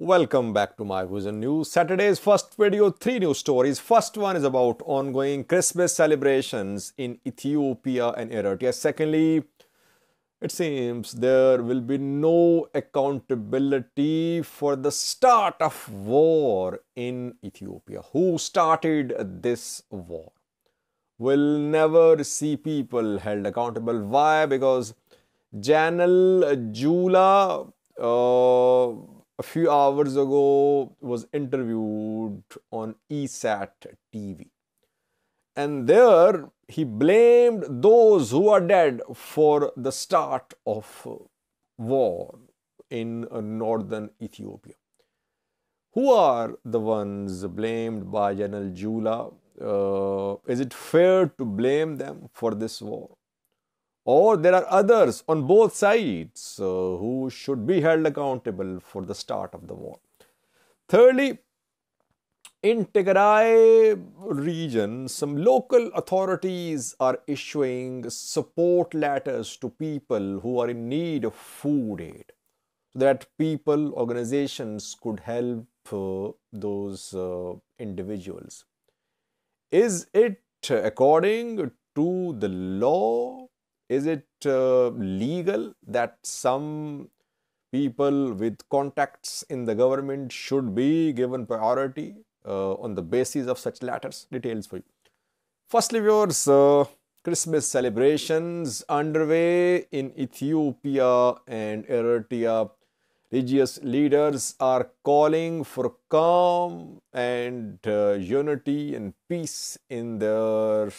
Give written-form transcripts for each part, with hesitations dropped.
Welcome back to my Vision News. Saturday's first video, three news stories. First one is about ongoing Christmas celebrations in Ethiopia and Eritrea. Secondly, it seems there will be no accountability for the start of war in Ethiopia. Who started this war? Will never see people held accountable. Why? Because Marshal Jula a few hours ago was interviewed on ESAT TV. And there he blamed those who are dead for the start of war in northern Ethiopia. Who are the ones blamed by General Jula? Is it fair to blame them for this war? Or there are others on both sides who should be held accountable for the start of the war. Thirdly, in Tigray region, some local authorities are issuing support letters to people who are in need of food aid, so that people, organizations could help those individuals. Is it according to the law? Is it legal that some people with contacts in the government should be given priority on the basis of such letters? Details for you. Firstly, viewers, Christmas celebrations underway in Ethiopia and Eritrea. Religious leaders are calling for calm and unity and peace in their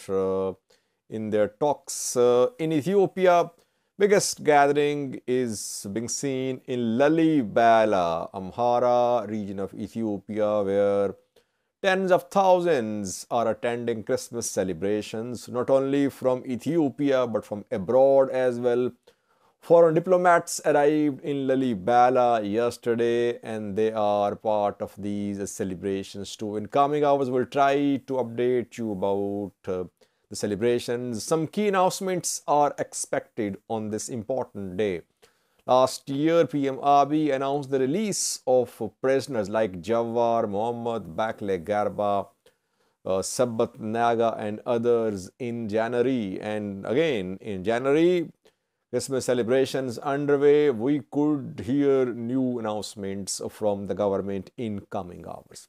talks. In Ethiopia, biggest gathering is being seen in Lalibela, Amhara region of Ethiopia, where tens of thousands are attending Christmas celebrations, not only from Ethiopia but from abroad as well. Foreign diplomats arrived in Lalibela yesterday and they are part of these celebrations too. In coming hours, we'll try to update you about the celebrations. Some key announcements are expected on this important day. Last year, PM Abiy announced the release of prisoners like Jawar, Mohammed, Bakle Garba, Sabbat Naga and others in January. And again, in January, Christmas celebrations underway. We could hear new announcements from the government in coming hours.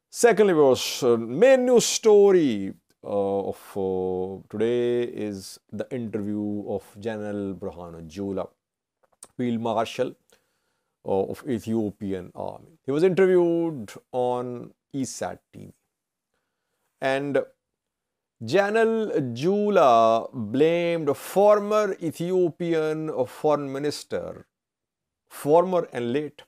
Secondly, was main news story of today is the interview of General Berhanu Jula, Field Marshal of Ethiopian Army. He was interviewed on ESAT TV. And General Jula blamed former Ethiopian foreign minister, former and late,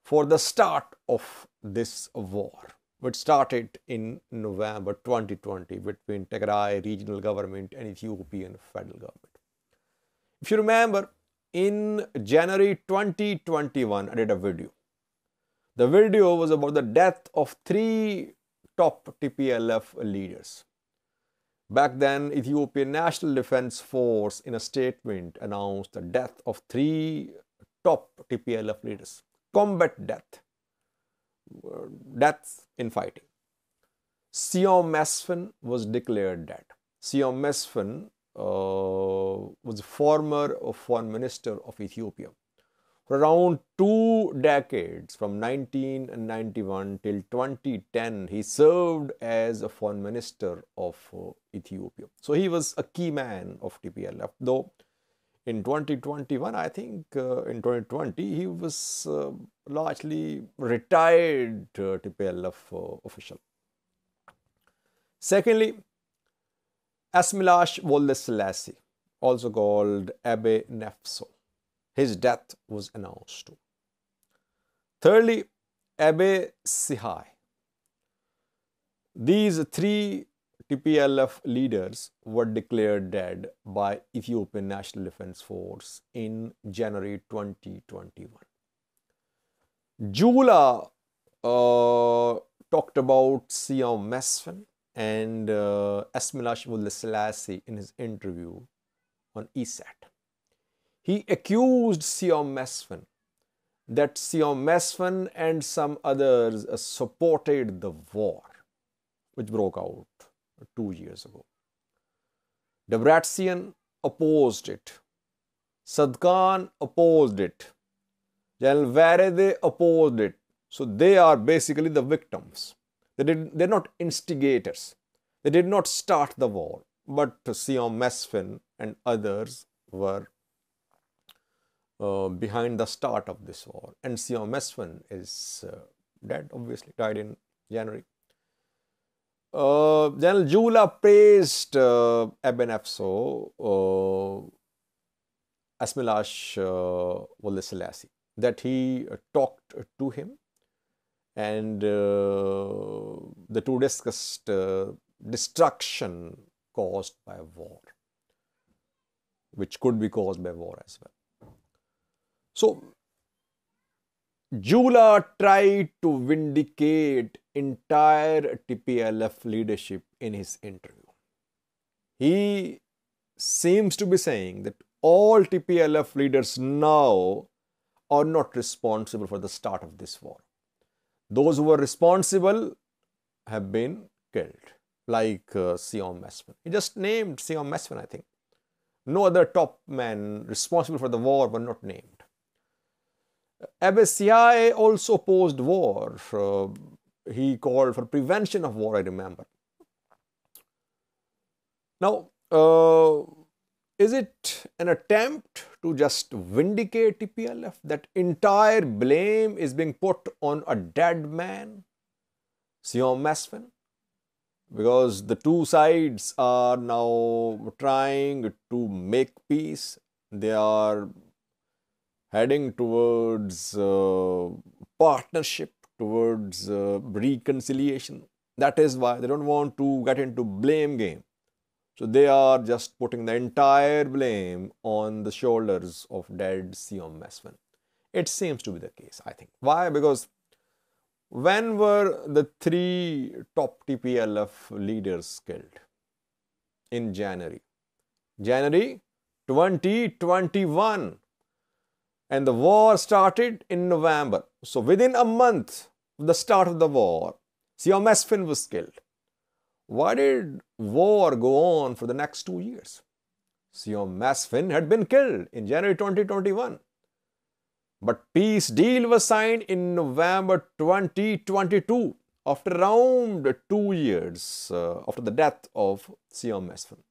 for the start of this war, which started in November 2020 between Tigray regional government and Ethiopian federal government. If you remember, in January 2021, I did a video. The video was about the death of three top TPLF leaders. Back then, Ethiopian National Defense Force, in a statement, announced the death of three top TPLF leaders. Combat death. Deaths in fighting. Siom Mesfin was declared dead. Siom Mesfin was former foreign minister of Ethiopia. For around 2 decades, from 1991 till 2010, he served as a foreign minister of Ethiopia. So he was a key man of TPLF, though in 2021, I think in 2020, he was largely retired TPLF official. Secondly, Asmilash Wolde Selassie, also called Abe Nefso. His death was announced too. Thirdly, Abe Sihai. These three TPLF leaders were declared dead by Ethiopian National Defense Force in January 2021. Jula talked about Siom Mesfin and Asmilash Wolde Selassie in his interview on ESAT. He accused Siom Mesfin that Siom Mesfen and some others supported the war which broke out 2 years ago. Debretsion opposed it. Sadkan opposed it. General Varede opposed it. So they are basically the victims. They're not instigators. They did not start the war. But Siom Mesfen and others were behind the start of this war. And Siom Mesfen is dead, obviously, died in January. General Jula praised Eben Efso, Asmilash Wole Selassie, that he talked to him, and the two discussed destruction caused by war, which could be caused by war as well. So, Jula tried to vindicate entire TPLF leadership in his interview. He seems to be saying that all TPLF leaders now are not responsible for the start of this war. Those who were responsible have been killed, like Siom Mesfen. He just named Siom Mesfen, I think. No other top men responsible for the war were not named. Abessiai also opposed war. He called for prevention of war, I remember. Now, is it an attempt to just vindicate TPLF? That entire blame is being put on a dead man, Siom Mesfen? Because the two sides are now trying to make peace. They are heading towards partnership, towards reconciliation. That is why they don't want to get into blame game. So they are just putting the entire blame on the shoulders of dead Siom Mesfen. It seems to be the case, I think. Why? Because when were the three top TPLF leaders killed? In January. January 2021. And the war started in November. So within a month of the start of the war, Siom Mesfen was killed. Why did war go on for the next 2 years? Siom Mesfen had been killed in January 2021. But peace deal was signed in November 2022, after around 2 years after the death of Siom Mesfen.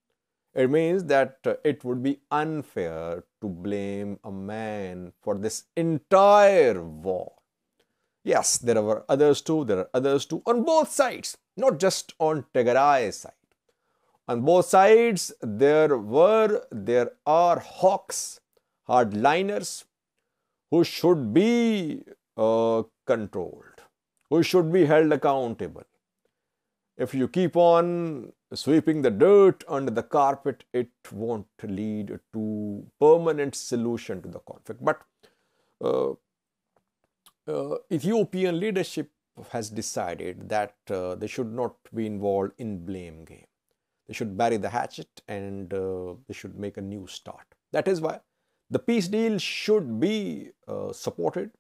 It means that it would be unfair to blame a man for this entire war. Yes, there were others too. There are others too on both sides, not just on Tigray's side. On both sides, there are hawks, hardliners, who should be controlled, who should be held accountable. If you keep on sweeping the dirt under the carpet, it won't lead to permanent solution to the conflict. But Ethiopian leadership has decided that they should not be involved in blame game. They should bury the hatchet and they should make a new start. That is why the peace deal should be supported.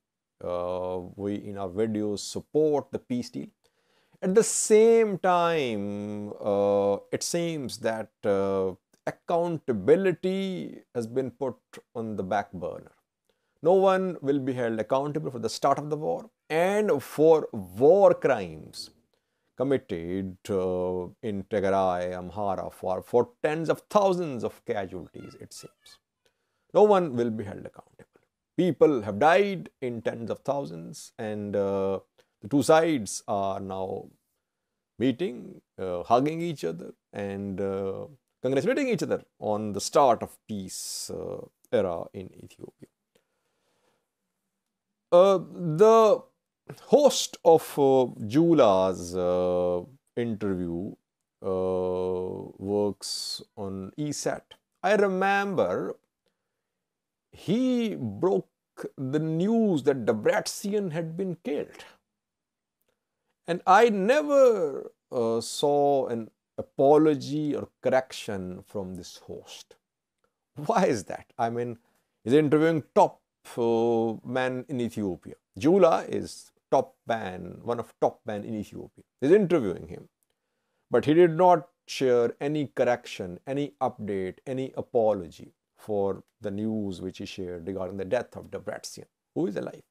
We in our videos support the peace deal. At the same time, it seems that accountability has been put on the back burner. No one will be held accountable for the start of the war and for war crimes committed in Tigray, Amhara, for tens of thousands of casualties, it seems. No one will be held accountable. People have died in tens of thousands, and the two sides are now meeting, hugging each other and congratulating each other on the start of peace era in Ethiopia. The host of Jula's interview works on ESAT. I remember he broke the news that Debretsion had been killed. And I never saw an apology or correction from this host. Why is that? I mean, he's interviewing top man in Ethiopia. Jula is top man, one of top man in Ethiopia. He's interviewing him. But he did not share any correction, any update, any apology for the news which he shared regarding the death of Debretsion, who is alive.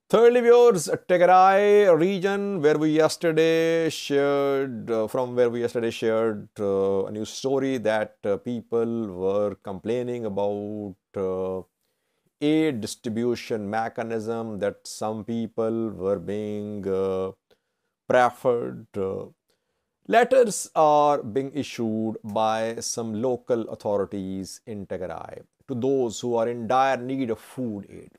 Thirdly, viewers, Tigray region, where we yesterday shared, a news story that people were complaining about aid distribution mechanism, that some people were being preferred. Letters are being issued by some local authorities in Tigray to those who are in dire need of food aid.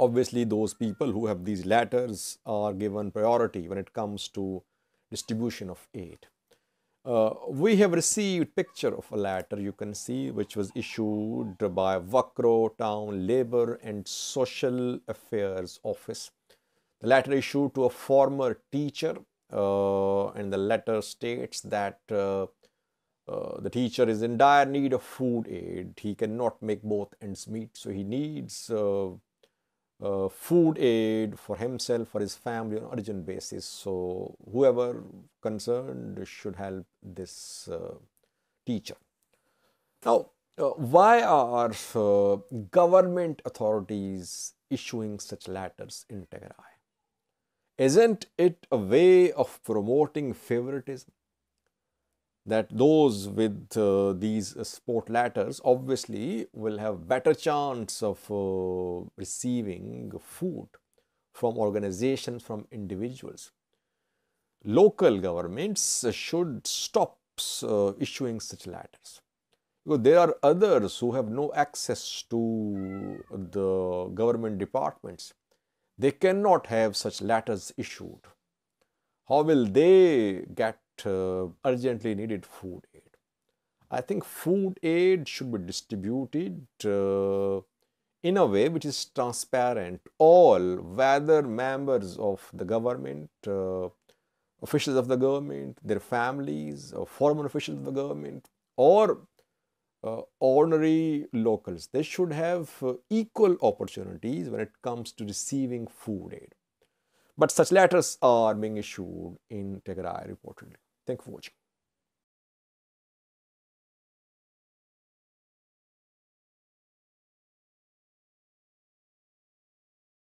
Obviously, those people who have these letters are given priority when it comes to distribution of aid. We have received picture of a letter, you can see, which was issued by Vakro Town Labour and Social Affairs Office. The letter issued to a former teacher, and the letter states that the teacher is in dire need of food aid. He cannot make both ends meet, so he needs food aid for himself, for his family on urgent basis. So whoever concerned should help this teacher. Now, why are government authorities issuing such letters in Tigray? Isn't it a way of promoting favoritism? That those with these support letters obviously will have better chance of receiving food from organizations, from individuals. Local governments should stop issuing such letters, because there are others who have no access to the government departments. They cannot have such letters issued. How will they get urgently needed food aid? I think food aid should be distributed in a way which is transparent. All, whether members of the government, officials of the government, their families, or former officials of the government, or ordinary locals, they should have equal opportunities when it comes to receiving food aid. But such letters are being issued in Tigray reportedly. Thank you for watching.